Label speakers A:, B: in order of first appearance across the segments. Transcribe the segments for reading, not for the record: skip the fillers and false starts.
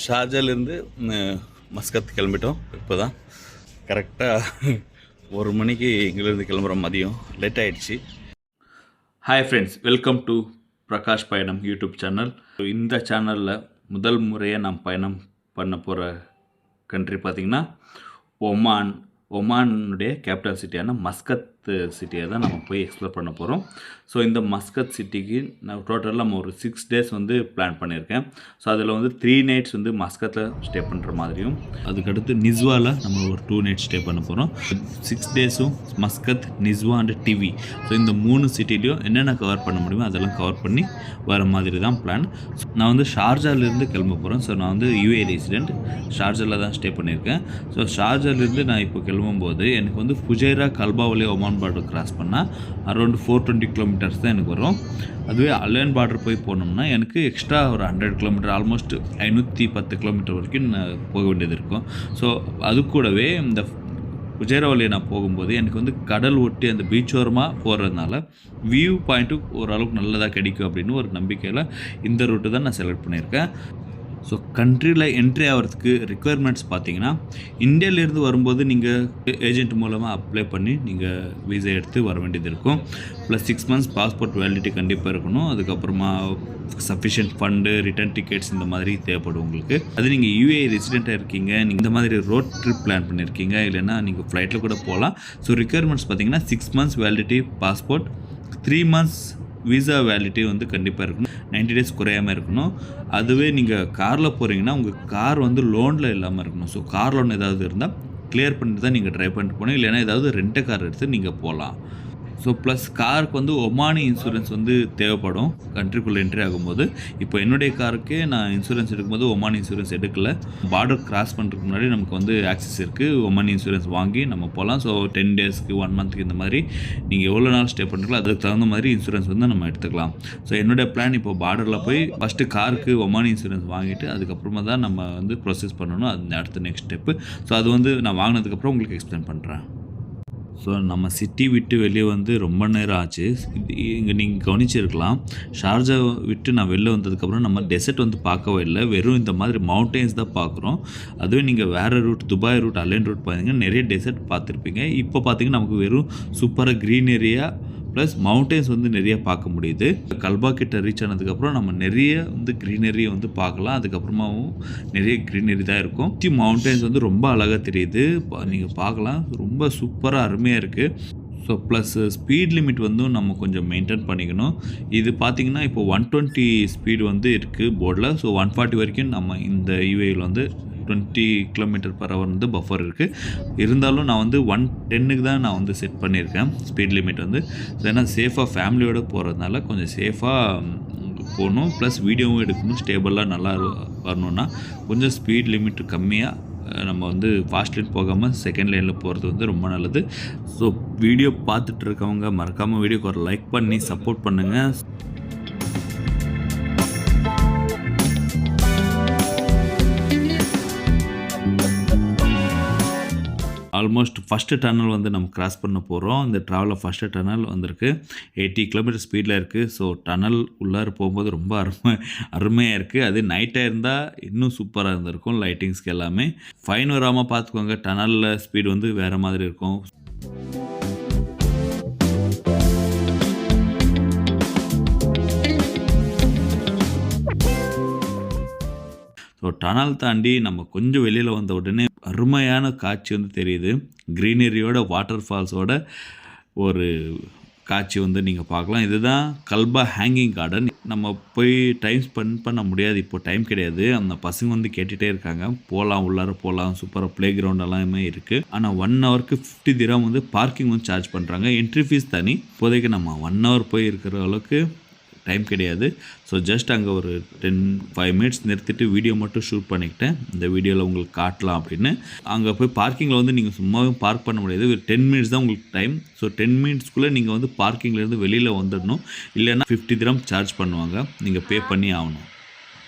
A: ஷார்ஜாலேருந்து Muscat கிளம்பிட்டோம். இப்போ தான் கரெக்டாக 1 மணிக்கு இங்கேருந்து கிளம்புற மதியம் லேட் ஆகிடுச்சு. Hi friends, welcome to Prakash பயணம் யூடியூப் சேனல். இந்த சேனலில் முதல் முறையாக நான் பயணம் பண்ண போகிற கண்ட்ரி பார்த்திங்கன்னா ஒமானுடைய கேபிட்டல் சிட்டியான மஸ்கத் சிட்டியை தான் நம்ம போய் எக்ஸ்ப்ளோர் பண்ண போகிறோம். ஸோ இந்த மஸ்கத் சிட்டிக்கு நான் டோட்டலாக நம்ம ஒரு 6 டேஸ் வந்து பிளான் பண்ணியிருக்கேன். ஸோ அதில் வந்து 3 நைட்ஸ் வந்து மஸ்கத்தில் ஸ்டே பண்ணுற மாதிரியும், அதுக்கடுத்து நிஸ்வாவில் நம்ம ஒரு 2 நைட்ஸ் ஸ்டே பண்ண போகிறோம். 6 டேஸும் மஸ்கத், நிஸ்வா அண்ட் டிவி, ஸோ இந்த 3 சிட்டிலையும் என்னென்ன கவர் பண்ண முடியுமோ அதெல்லாம் கவர் பண்ணி வர மாதிரி தான் பிளான். நான் வந்து ஷார்ஜாலேருந்து கிளம்ப போகிறேன். ஸோ நான் வந்து யூஏ ரெசிடெண்ட், ஷார்ஜாவில் தான் ஸ்டே பண்ணியிருக்கேன். ஸோ ஷார்ஜாலேருந்து நான் இப்போ கிளம்பும்போது எனக்கு வந்து ஃபுஜைரா கல்பா வழியாக ஒமான் பார்டர் கிராஸ் பண்ணால் அரௌண்ட் 420 கிலோமீட்டர்ஸ் தான் எனக்கு வரும். அதுவே அலையன் பார்டர் போய் போனோம்னா எனக்கு எக்ஸ்ட்ரா ஒரு 100 கிலோமீட்டர், ஆல்மோஸ்ட் 510 கிலோமீட்டர் வரைக்கும் போக வேண்டியது இருக்கும். ஸோ அது கூடவே இந்த ஃபுஜைரா வழியை நான் போகும்போது எனக்கு வந்து கடல் ஒட்டி அந்த பீச்சோரமாக போகிறதுனால வியூ பாயிண்ட்டும் ஓரளவுக்கு நல்லதாக கிடைக்கும் அப்படின்னு ஒரு நம்பிக்கையில் இந்த ரூட்டு தான் நான் செலக்ட் பண்ணியிருக்கேன். ஸோ கண்ட்ரியில் என்ட்ரி ஆகிறதுக்கு ரிக்குவயர்மெண்ட்ஸ் பார்த்தீங்கன்னா, இந்தியாவிலேருந்து வரும்போது நீங்கள் ஏஜென்ட் மூலமாக அப்ளை பண்ணி நீங்கள் வீசா எடுத்து வர வேண்டியது இருக்கும். ப்ளஸ் 6 months பாஸ்போர்ட் வேலிடிட்டி கண்டிப்பாக இருக்கணும். அதுக்கப்புறமா சஃபிஷியன்ட் ஃபண்டு, ரிட்டர்ன் டிக்கெட்ஸ் இந்த மாதிரி தேவைப்படும் உங்களுக்கு. அது நீங்கள் யூஏ ரெசிடெண்ட்டாக இருக்கீங்க, நீங்கள் இந்த மாதிரி ரோட் ட்ரிப் பிளான் பண்ணியிருக்கீங்க, இல்லைன்னா நீங்கள் ஃப்ளைட்டில் கூட போகலாம். ஸோ ரிக்குவயர்மெண்ட்ஸ் பார்த்தீங்கன்னா 6 months validity passport, 3 months visa validity வந்து கண்டிப்பாக இருக்கணும், 90 days குறையாமல் இருக்கணும். அதுவே நீங்கள் காரில் போகிறீங்கன்னா உங்கள் கார் வந்து லோனில் இல்லாமல் இருக்கணும். ஸோ கார் லோன் ஏதாவது இருந்தால் கிளியர் பண்ணிட்டு தான் நீங்கள் ட்ரைவ் பண்ணிட்டு போகணும், இல்லைன்னா ஏதாவது ரெண்ட் கார் எடுத்து நீங்கள் போகலாம். ஸோ ப்ளஸ் காருக்கு வந்து ஒமானி இன்சூரன்ஸ் வந்து தேவைப்படும் கண்ட்ரிக்குள்ளே என்ட்ரி ஆகும்போது. இப்போ என்னுடைய காருக்கே நான் இன்சூரன்ஸ் எடுக்கும்போது ஒமானி இன்சூரன்ஸ் எடுக்கலை. பார்டர் கிராஸ் பண்ணுறதுக்கு முன்னாடி நமக்கு வந்து ஆக்சஸ் இருக்குது, ஒமானி இன்சூரன்ஸ் வாங்கி நம்ம போகலாம். ஸோ 10 daysக்கு 1 monthக்கு இந்த மாதிரி நீங்கள் எவ்வளோ நாள் ஸ்டே பண்ணுறீங்களோ அதுக்கு தகுந்த மாதிரி இன்சூரன்ஸ் வந்து நம்ம எடுத்துக்கலாம். ஸோ என்னுடைய பிளான் இப்போ பார்டரில் போய் ஃபஸ்ட்டு காருக்கு ஒமானி இன்சூரன்ஸ் வாங்கிட்டு அதுக்கப்புறமா தான் நம்ம வந்து ப்ரொசஸ் பண்ணணும். அது அடுத்த நெக்ஸ்ட் ஸ்டெப்பு. ஸோ அது வந்து நான் வாங்கினதுக்கப்புறம் உங்களுக்கு எக்ஸ்பிளைன் பண்ணுறேன். ஸோ நம்ம சிட்டி விட்டு வெளியே வந்து ரொம்ப நேரம் ஆச்சு. இங்கே நீங்கள் கவனிச்சிருக்கலாம், ஷார்ஜா விட்டு நான் வெளில வந்ததுக்கப்புறம் நம்ம டெசர்ட் வந்து பார்க்கவே இல்லை, வெறும் இந்த மாதிரி மவுண்டெயின்ஸ் தான் பார்க்குறோம். அதுவே நீங்கள் வேறு route, Dubai route, Al Ain route பார்த்தீங்கன்னா நிறைய டெசர்ட் பார்த்துருப்பீங்க. இப்போ பார்த்தீங்கன்னா நமக்கு வெறும் சூப்பராக க்ரீன் ஏரியா ப்ளஸ் மவுண்டெயின்ஸ் வந்து நிறைய பார்க்க முடியுது. கல்பா கிட்ட ரீச் ஆனதுக்கப்புறம் நம்ம நிறைய வந்து க்ரீனரியை வந்து பார்க்கலாம். அதுக்கப்புறமாவும் நிறைய க்ரீனரி தான் இருக்கும். மவுண்டெயின்ஸ் வந்து ரொம்ப அழகாக தெரியுது, நீங்கள் பார்க்கலாம். ரொம்ப சூப்பராக அருமையாக இருக்குது. ஸோ ப்ளஸ் ஸ்பீட் லிமிட் வந்து நம்ம கொஞ்சம் மெயின்டைன் பண்ணிக்கணும். இது பார்த்திங்கன்னா இப்போ 120 ஸ்பீடு வந்து இருக்குது போர்டில். ஸோ 140 வரைக்கும் நம்ம இந்த யூஏயில் வந்து 20 km/h வந்து பஃபர் இருக்குது. இருந்தாலும் நான் வந்து 110க்கு தான் நான் வந்து செட் பண்ணியிருக்கேன் ஸ்பீட் லிமிட் வந்து. ஏன்னா சேஃபாக ஃபேமிலியோடு போகிறதுனால கொஞ்சம் சேஃபாக போகணும். ப்ளஸ் வீடியோவும் எடுக்கணும். ஸ்டேபிளாக நல்லா வரணுன்னா கொஞ்சம் ஸ்பீட் லிமிட் கம்மியாக நம்ம வந்து ஃபாஸ்ட் லைன் போகாமல் செகண்ட் லைனில் போகிறது வந்து ரொம்ப நல்லது. ஸோ வீடியோ பார்த்துட்டு இருக்கவங்க மறக்காமல் வீடியோக்கு ஒரு லைக் பண்ணி சப்போர்ட் பண்ணுங்கள். ஆல்மோஸ்ட் ஃபஸ்ட்டு டனல் வந்து நம்ம கிராஸ் பண்ண போகிறோம். இந்த ட்ராவலில் ஃபஸ்ட்டு டனல் வந்திருக்கு, 80 km ஸ்பீடில் இருக்குது. ஸோ டனல் உள்ளார போகும்போது ரொம்ப அருமையாக இருக்குது. அது நைட்டாக இருந்தால் இன்னும் சூப்பராக இருந்திருக்கும், லைட்டிங்ஸ்க்கு எல்லாமே. ஃபைன் வராமல் பார்த்துக்கோங்க, டனலில் ஸ்பீடு வந்து வேறு மாதிரி இருக்கும். ஸோ டனல் தாண்டி நம்ம கொஞ்சம் வெளியில் வந்த உடனே அருமையான காட்சி வந்து தெரியுது. க்ரீனரியோட வாட்டர் ஃபால்ஸோட ஒரு காட்சி வந்து நீங்கள் பார்க்கலாம். இதுதான் கல்பா ஹேங்கிங் கார்டன். நம்ம போய் டைம் ஸ்பெண்ட் பண்ண முடியாது, இப்போ டைம் கிடையாது. அந்த பசங்க வந்து கேட்டுகிட்டே இருக்காங்க, போகலாம் உள்ளார போகலாம், சூப்பராக ப்ளே கிரவுண்ட் எல்லாமே இருக்குது. ஆனால் 1 hourக்கு 50 dirham வந்து பார்க்கிங் வந்து சார்ஜ் பண்ணுறாங்க. என்ட்ரி ஃபீஸ் தனி. இப்போதைக்கு நம்ம 1 hour போய் இருக்கிற அளவுக்கு டைம் கிடையாது. ஸோ ஜஸ்ட் அங்கே ஒரு 5 minutes நிறுத்திட்டு வீடியோ மட்டும் ஷூட் பண்ணிக்கிட்டேன். இந்த வீடியோவில் உங்களுக்கு காட்டலாம் அப்படின்னு. அங்கே போய் பார்க்கிங்கில் வந்து நீங்கள் சும்மாவே பார்க் பண்ண முடியாது, ஒரு 10 minutes தான் உங்களுக்கு டைம். ஸோ 10 minutesக்குள்ளே நீங்கள் வந்து பார்க்கிங்லேருந்து வெளியில் வந்துடணும், இல்லைன்னா 50 dirham சார்ஜ் பண்ணுவாங்க, நீங்கள் பே பண்ணி ஆகணும்.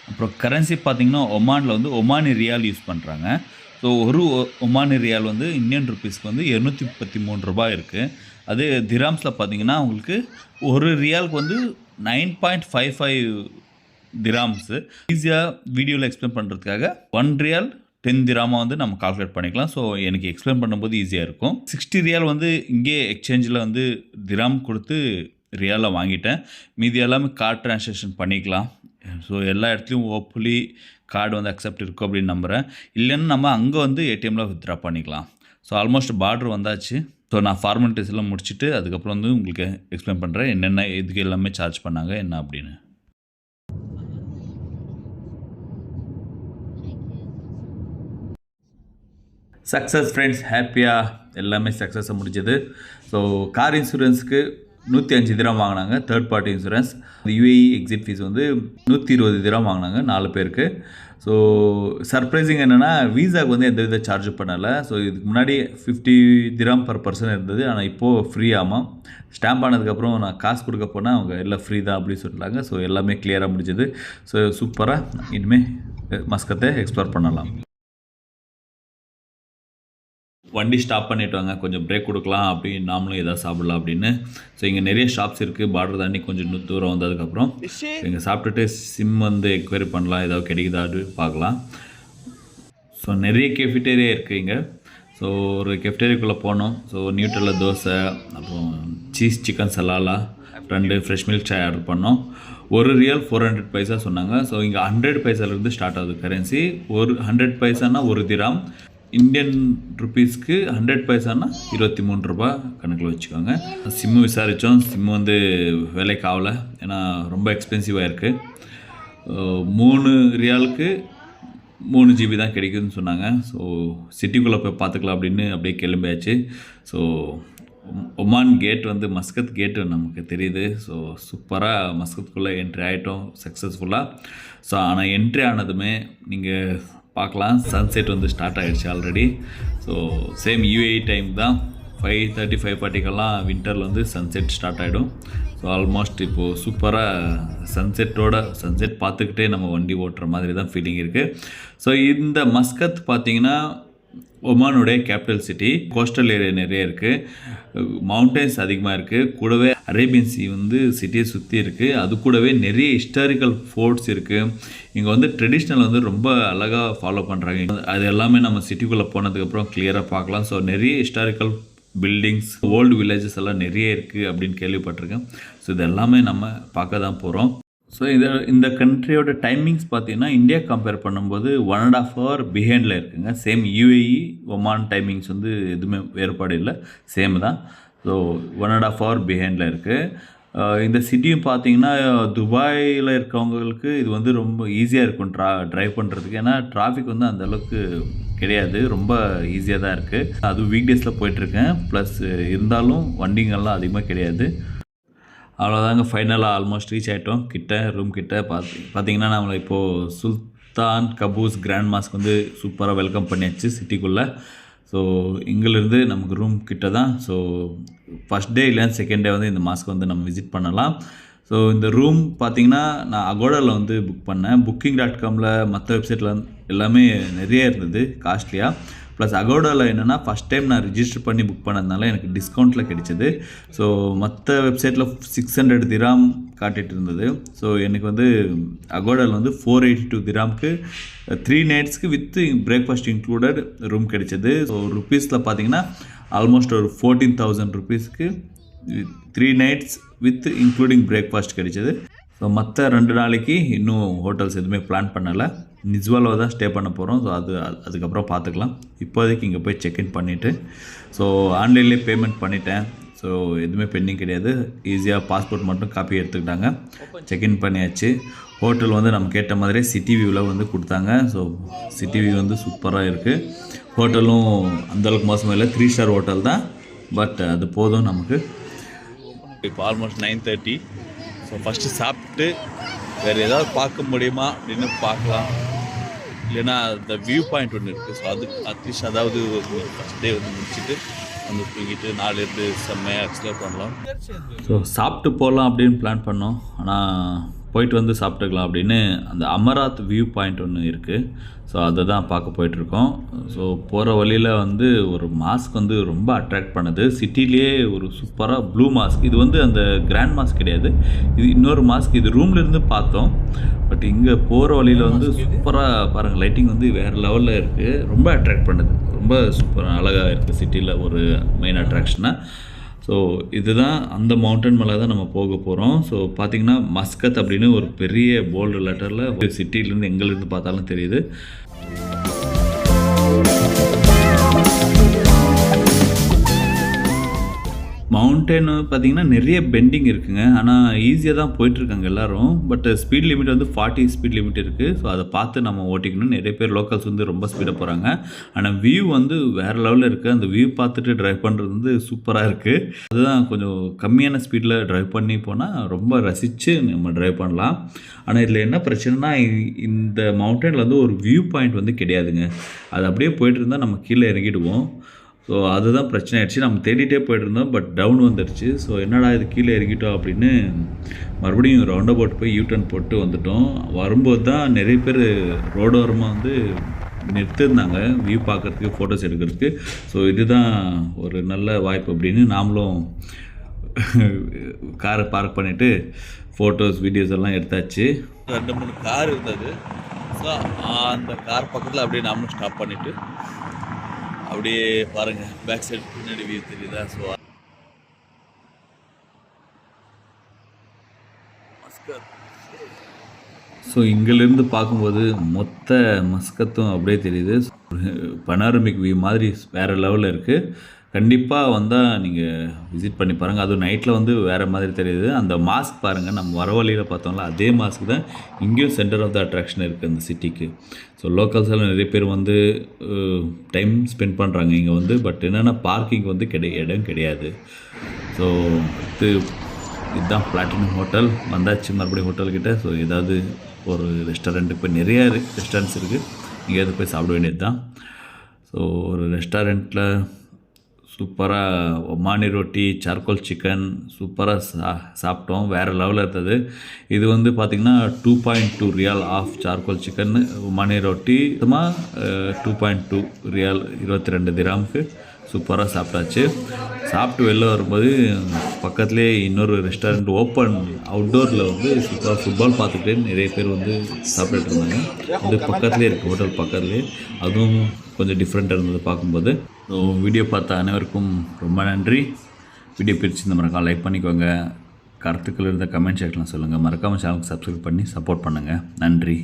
A: அப்புறம் கரன்சி பார்த்திங்கன்னா ஒமானில் வந்து ஒமானி ரியால் யூஸ் பண்ணுறாங்க. ஸோ ஒரு ஒமானி ரியால் வந்து இந்தியன் ருப்பீஸ்க்கு வந்து 233 ரூபாய் இருக்குது. அது திராம்ஸில் பார்த்திங்கன்னா உங்களுக்கு ஒரு ரியாலுக்கு வந்து 9.55 திராம்ஸு. ஈஸியாக வீடியோவில் எக்ஸ்பிளைன் பண்ணுறதுக்காக 1 ரியால் 10 திராமா வந்து நம்ம கால்குலேட் பண்ணிக்கலாம். ஸோ எனக்கு எக்ஸ்பிளைன் பண்ணும்போது ஈஸியாக இருக்கும். 60 ரியால் வந்து இங்கே எக்ஸ்சேஞ்சில் வந்து திராம் கொடுத்து ரியாலில் வாங்கிட்டேன். மீதி எல்லாமே கார்டு ட்ரான்சாக்ஷன் பண்ணிக்கலாம். ஸோ எல்லா இடத்துலையும் ஹோப்ஃபுல்லி கார்டு வந்து அக்செப்ட் இருக்கும் அப்படின்னு நம்புகிறேன். இல்லைன்னு நம்ம அங்கே வந்து ஏடிஎம்மில் வித்ட்ரா பண்ணிக்கலாம். ஸோ ஆல்மோஸ்ட் பார்டர் வந்தாச்சு. ஸோ நான் ஃபார்மாலிட்டிஸ் எல்லாம் முடிச்சுட்டு அதுக்கப்புறம் வந்து உங்களுக்கு எக்ஸ்பிளைன் பண்ணுறேன் என்னென்ன இதுக்கு எல்லாமே சார்ஜ் பண்ணாங்க என்ன அப்படின்னு. சக்ஸஸ் ஃப்ரெண்ட்ஸ், ஹாப்பியாக எல்லாமே சக்ஸஸாக முடிஞ்சது. ஸோ கார் இன்சூரன்ஸுக்கு 105 திராம் வாங்கினாங்க. Third party insurance. UAE exit fees வந்து 120 திராம் வாங்கினாங்க 4 பேருக்கு. ஸோ சர்ப்ரைசிங் என்னென்னா வீசாவுக்கு வந்து எந்த வித சார்ஜ் பண்ணலை. ஸோ இதுக்கு முன்னாடி 50 திராம் பர் பர்சன் இருந்தது. ஆனால் இப்போது ஃப்ரீ. ஆமாம், ஸ்டாம்ப் ஆனதுக்கப்புறம் நான் காசு கொடுக்க போனால் அவங்க எல்லாம் ஃப்ரீ தான் அப்படின்னு சொல்லிட்டாங்க. ஸோ எல்லாமே கிளியராக முடிஞ்சது. ஸோ சூப்பராக இனிமேல் மஸ்கத்தை எக்ஸ்ப்ளோர் பண்ணலாம். வண்டி ஸ்டாப் பண்ணிட்டு வாங்க, கொஞ்சம் பிரேக் கொடுக்கலாம் அப்படின்னு நாமளும் எதாவது சாப்பிடலாம் அப்படின்னு. ஸோ இங்கே நிறைய ஷாப்ஸ் இருக்குது. பார்டர் தாண்டி கொஞ்சம் தூரம் வந்ததுக்கப்புறம் இங்கே சாப்பிட்டுட்டு சிம் வந்து எக்வயரி பண்ணலாம், ஏதாவது கிடைக்குதா அப்படின்னு பார்க்கலாம். ஸோ நிறைய கெஃபிட்டேரியா இருக்குது இங்கே. ஸோ ஒரு கெஃபிட்டேரியாக்குள்ளே போனோம். ஸோ நியூட்ரலில் தோசை, அப்புறம் cheese chicken Salalah, 2 fresh milk சாய் ஆர்டர் பண்ணோம். 1 ரியால் 400 பைசா சொன்னாங்க. ஸோ இங்கே 100 பைசாலேருந்து ஸ்டார்ட் ஆகுது கரன்சி. 100 பைசானா 1 திராம். இந்தியன் ருப்பீஸ்க்கு 100 பைசானா 23 ரூபா கணக்கில் வச்சுக்கோங்க. சிம்மு விசாரித்தோம். சிம்மு வந்து விலைக்கு ஆகலை, ஏன்னா ரொம்ப எக்ஸ்பென்சிவாக இருக்குது. 3 ரியாலுக்கு 3 ஜிபி தான் கிடைக்குதுன்னு சொன்னாங்க. ஸோ சிட்டிக்குள்ளே போய் பார்த்துக்கலாம் அப்படின்னு அப்படியே கிளம்பியாச்சு. ஸோ ஒமான் கேட் வந்து மஸ்கத் கேட்டு நமக்கு தெரியுது. ஸோ சூப்பராக மஸ்கத்துக்குள்ளே என்ட்ரி ஆகிட்டோம் சக்ஸஸ்ஃபுல்லாக. ஸோ ஆனால் என்ட்ரி ஆனதுமே நீங்கள் பார்க்கலாம், சன்செட் வந்து ஸ்டார்ட் ஆகிடுச்சு already. So same UAE time தான். 5:30 5:40 வின்டரில் வந்து சன்செட் ஸ்டார்ட் ஆகிடும். ஸோ ஆல்மோஸ்ட் இப்போது சூப்பராக சன்செட் பார்த்துக்கிட்டே நம்ம வண்டி ஓட்டுற மாதிரி தான் ஃபீலிங் இருக்குது. ஸோ இந்த மஸ்கத் பார்த்திங்கன்னா ஒமானுடைய கேபிட்டல் சிட்டி. கோஸ்டல் ஏரியா நிறைய இருக்குது, மவுண்டன்ஸ் அதிகமாக இருக்குது. கூடவே அரேபியன் சி வந்து சிட்டியை சுற்றி இருக்குது. அது கூடவே நிறைய ஹிஸ்டாரிக்கல் ஃபோர்ட்ஸ் இருக்குது. இங்கே வந்து ட்ரெடிஷ்னல் வந்து ரொம்ப அழகாக ஃபாலோ பண்ணுறாங்க. அது எல்லாமே நம்ம சிட்டிக்குள்ளே போனதுக்கப்புறம் கிளியராக பார்க்கலாம். ஸோ நிறைய ஹிஸ்டாரிக்கல் பில்டிங்ஸ், ஓல்டு வில்லேஜஸ் எல்லாம் நிறைய இருக்குது அப்படின்னு கேள்விப்பட்டிருக்கேன். ஸோ இது எல்லாமே நம்ம பார்க்க தான் போகிறோம். ஸோ இந்த கண்ட்ரியோட டைமிங்ஸ் பார்த்தீங்கன்னா இந்தியா கம்பேர் பண்ணும்போது 1.5 hour பிஹைண்டில் இருக்குங்க. சேம் யூஏஇ ஒமான் டைமிங்ஸ் வந்து எதுவுமே வேறுபாடு இல்லை, சேம் தான். ஸோ 1.5 hour பிஹைண்டில் இருக்குது. இந்த சிட்டியும் பார்த்தீங்கன்னா துபாயில் இருக்கவங்களுக்கு இது வந்து ரொம்ப ஈஸியாக இருக்கும் ட்ரைவ் பண்ணுறதுக்கு. ஏன்னா டிராஃபிக் வந்து அந்தளவுக்கு கிடையாது, ரொம்ப ஈஸியாக தான் இருக்குது. அதுவும் வீக் டேஸில் போயிட்டுருக்கேன். ப்ளஸ் இருந்தாலும் வண்டிங்கள்லாம் அதிகமாக கிடையாது. அவ்வளோதாங்க, ஃபைனலாக ஆல்மோஸ்ட் ரீச் ஆகிட்டோம். ரூம் கிட்ட பார்த்தீங்கன்னா நம்மளை இப்போது சுல்தான் கபூஸ் கிராண்ட் மாஸ்க் வந்து சூப்பராக வெல்கம் பண்ணியாச்சு சிட்டிக்குள்ளே. ஸோ இங்கேருந்து நமக்கு ரூம் கிட்ட தான். ஸோ ஃபஸ்ட் டே இல்லைன்னா செகண்ட் டே வந்து இந்த மாஸ்க் வந்து நம்ம விசிட் பண்ணலாம். ஸோ இந்த ரூம் பார்த்திங்கன்னா நான் அகோடாவில் வந்து புக் பண்ணேன். Booking.comல மற்ற வெப்சைட்டில் எல்லாமே நிறைய இருந்தது காஸ்ட்லியாக. ப்ளஸ் அகோடாவில் என்னென்னா ஃபஸ்ட் டைம் நான் ரிஜிஸ்டர் பண்ணி புக் பண்ணதுனால எனக்கு டிஸ்கவுண்ட்டில் கிடைச்சிது. ஸோ மற்ற வெப்சைட்டில் 600 திராம் காட்டிகிட்டு இருந்தது. ஸோ எனக்கு வந்து அகோடாவில் வந்து 482 திராம்க்கு 3 nights with breakfast included room கிடைச்சிது. ஸோ ருப்பீஸில் பார்த்தீங்கன்னா ஆல்மோஸ்ட் ஒரு 14,000 ருப்பீஸ்க்கு 3 nights வித் இன்க்ளூடிங் பிரேக்ஃபாஸ்ட் கிடைச்சிது. ஸோ மற்ற 2 நாளைக்கு இன்னும் ஹோட்டல்ஸ் எதுவுமே பிளான் பண்ணலை. நிஜ்வாலில் தான் ஸ்டே பண்ண போகிறோம். ஸோ அதுக்கப்புறம் பார்த்துக்கலாம். இப்போதைக்கு இங்கே போய் செக்இன் பண்ணிவிட்டு ஸோ ஆன்லைன்லேயே பேமெண்ட் பண்ணிட்டேன். ஸோ எதுவுமே பெண்டிங் கிடையாது. ஈஸியாக பாஸ்போர்ட் மட்டும் காப்பி எடுத்துக்கிட்டாங்க. செக்இன் பண்ணியாச்சு. ஹோட்டல் வந்து நம்ம கேட்ட மாதிரியே சிட்டி வியூவில் வந்து கொடுத்தாங்க. ஸோ சிட்டி வியூ வந்து சூப்பராக இருக்குது. ஹோட்டலும் அந்தளவுக்கு மோசமாக இல்லை, 3 star ஹோட்டல் தான். பட் அது போதும் நமக்கு. இப்போ ஆல்மோஸ்ட் 9:30. ஸோ ஃபஸ்ட்டு சாப்பிட்டு வேறு ஏதாவது பார்க்க முடியுமா அப்படின்னு பார்க்கலாம். இல்லைன்னா அந்த வியூ பாயிண்ட் ஒன்று இருக்குது. ஸோ அது அட்லீஸ்ட் அதாவது ஃபஸ்ட் டே வந்து முடிச்சுட்டு வந்து தூங்கிட்டு நாளையிலேருந்து செம்மையாக எக்ஸ்ப்ளோர் பண்ணலாம். ஸோ சாப்பிட்டு போகலாம் அப்படின்னு பிளான் பண்ணோம். ஆனால் போயிட்டு வந்து சாப்பிட்டுக்கலாம் அப்படின்னு அந்த அமராத் வியூ பாயிண்ட் ஒன்று இருக்குது. ஸோ அதை தான் பார்க்க போயிட்டுருக்கோம். ஸோ போகிற வழியில் வந்து ஒரு மாஸ்க் வந்து ரொம்ப அட்ராக்ட் பண்ணுது. சிட்டிலேயே ஒரு சூப்பராக ப்ளூ மாஸ்க். இது வந்து அந்த கிராண்ட் மாஸ்க் கிடையாது, இது இன்னொரு மாஸ்க். இது ரூம்லேருந்து பார்த்தோம். பட் இங்கே போகிற வழியில் வந்து சூப்பராக பாருங்கள், லைட்டிங் வந்து வேறு லெவலில் இருக்குது. ரொம்ப அட்ராக்ட் பண்ணுது. ரொம்ப சூப்பராக அழகாக இருக்குது. சிட்டியில் ஒரு மெயின் அட்ராக்ஷனாக. ஸோ இதுதான் அந்த மவுண்டன் மேலே தான் நம்ம போக போகிறோம். ஸோ பார்த்திங்கன்னா மஸ்கத் அப்படின்னு ஒரு பெரிய போல்டு லெட்டரில் சிட்டிலேருந்து எங்கேருந்து பார்த்தாலும் தெரியுது. மவுண்டன் பார்த்திங்கன்னா நிறைய பெண்டிங் இருக்குங்க. ஆனால் ஈஸியாக தான் போயிட்டுருக்காங்க எல்லோரும். பட் ஸ்பீட் லிமிட் வந்து 40 ஸ்பீட் லிமிட் இருக்குது. ஸோ அதை பார்த்து நம்ம ஓட்டிக்கணும். நிறைய பேர் லோக்கல்ஸ் வந்து ரொம்ப ஸ்பீடாக போகிறாங்க. ஆனால் வியூ வந்து வேறு லெவலில் இருக்குது. அந்த வியூ பார்த்துட்டு ட்ரைவ் பண்ணுறது வந்து சூப்பராக இருக்குது. அதுதான் கொஞ்சம் கம்மியான ஸ்பீடில் ட்ரைவ் பண்ணி போனால் ரொம்ப ரசித்து நம்ம ட்ரைவ் பண்ணலாம். ஆனால் இதில் என்ன பிரச்சனைனா, இந்த மவுண்டனில் வந்து ஒரு வியூ பாயிண்ட் வந்து கிடையாதுங்க. அது அப்படியே போயிட்டு இருந்தால் நம்ம கீழே இறங்கிடுவோம். ஸோ அதுதான் பிரச்சனை ஆயிடுச்சு. நம்ம தேடிகிட்டே போய்ட்டுருந்தோம். பட் டவுன் வந்துடுச்சு. ஸோ என்னடா இது கீழே இறங்கிட்டோம் அப்படின்னு மறுபடியும் ரவுண்ட் அபவுட் போய் யூட்டர்ன் போட்டு வந்துட்டோம். வரும்போது தான் நிறைய பேர் ரோடோரமாக வந்து நிறுத்திருந்தாங்க வியூ பார்க்குறதுக்கு, ஃபோட்டோஸ் எடுக்கிறதுக்கு. ஸோ இதுதான் ஒரு நல்ல வாய்ப்பு அப்படின்னு நாமளும் காரை பார்க் பண்ணிவிட்டு ஃபோட்டோஸ் வீடியோஸ் எல்லாம் எடுத்தாச்சு. 2-3 கார் இருந்தது. ஸோ அந்த கார் பக்கத்தில் அப்படியே நாமளும் ஸ்டாப் பண்ணிவிட்டு அப்படியே பாருங்கள், பேக் சைடு பின்னாடி வியூ தெரியுதா? So Muscat. ஸோ இங்கேருந்து பார்க்கும்போது மொத்த மஸ்கத்தும் அப்படியே தெரியுது. பனாரமிக் வியூ மாதிரி வேறு லெவலில் இருக்குது. கண்டிப்பாக வந்தால் நீங்கள் விசிட் பண்ணி பாருங்கள். அதுவும் நைட்டில் வந்து வேறு மாதிரி தெரியுது. அந்த மாஸ்க் பாருங்கள், நம்ம வர வழியில் பார்த்தோம்ல அதே மாஸ்க் தான் இங்கேயும் சென்டர் ஆஃப் த அட்ராக்ஷன் இருக்குது அந்த சிட்டிக்கு. ஸோ லோக்கல்ஸ் எல்லாம் நிறைய பேர் வந்து டைம் ஸ்பெண்ட் பண்ணுறாங்க இங்கே வந்து. பட் என்னென்னா பார்க்கிங் வந்து இடம் கிடையாது. ஸோ இதுதான் பிளாட்டினம் ஹோட்டல். வந்தாச்சு மறுபடியும் ஹோட்டல்கிட்ட. ஸோ ஏதாவது ஒரு ரெஸ்டாரண்ட்டுக்கு போய் நிறைய ரெஸ்டாரண்ட்ஸ் இருக்குது, எங்கேயாவது போய் சாப்பிட வேண்டியது தான். ஸோ ஒரு ரெஸ்டாரண்ட்டில் சூப்பராக ஒமானி ரொட்டி, சார்கோல் சிக்கன் சூப்பராக சாப்பிட்டோம். வேறு லெவலில் இருந்தது. இது வந்து பார்த்திங்கன்னா 2.2 ரியால் ஆஃப் சார்கோல் சிக்கன், ஒமானி ரொட்டி சுத்தமாக 2.2 ரியால் 22 திராமுக்கு சூப்பராக சாப்பிட்டாச்சு. சாப்பிட்டு வெளில வரும்போது பக்கத்துலேயே இன்னொரு ரெஸ்டாரண்ட் ஓப்பன் அவுட்டோரில் வந்து சூப்பராக ஃபுட்பால் பார்த்துக்கிட்டே நிறைய பேர் வந்து சாப்பிட்டுட்டு இருந்தாங்க. அது பக்கத்துலேயே இருக்குது, ஹோட்டல் பக்கத்துலேயே. அதுவும் கொஞ்சம் டிஃப்ரெண்ட்டாக இருந்தது பார்க்கும்போது. ஸோ வீடியோ பார்த்த அனைவருக்கும் ரொம்ப நன்றி. வீடியோ பிடிச்சிருந்த மறக்காம லைக் பண்ணிக்கோங்க. கருத்துக்கள் இருந்த கமெண்ட் செக்ஷனில் சொல்லுங்கள். மறக்காமல் சேனலுக்கு சப்ஸ்கிரைப் பண்ணி சப்போர்ட் பண்ணுங்கள். நன்றி.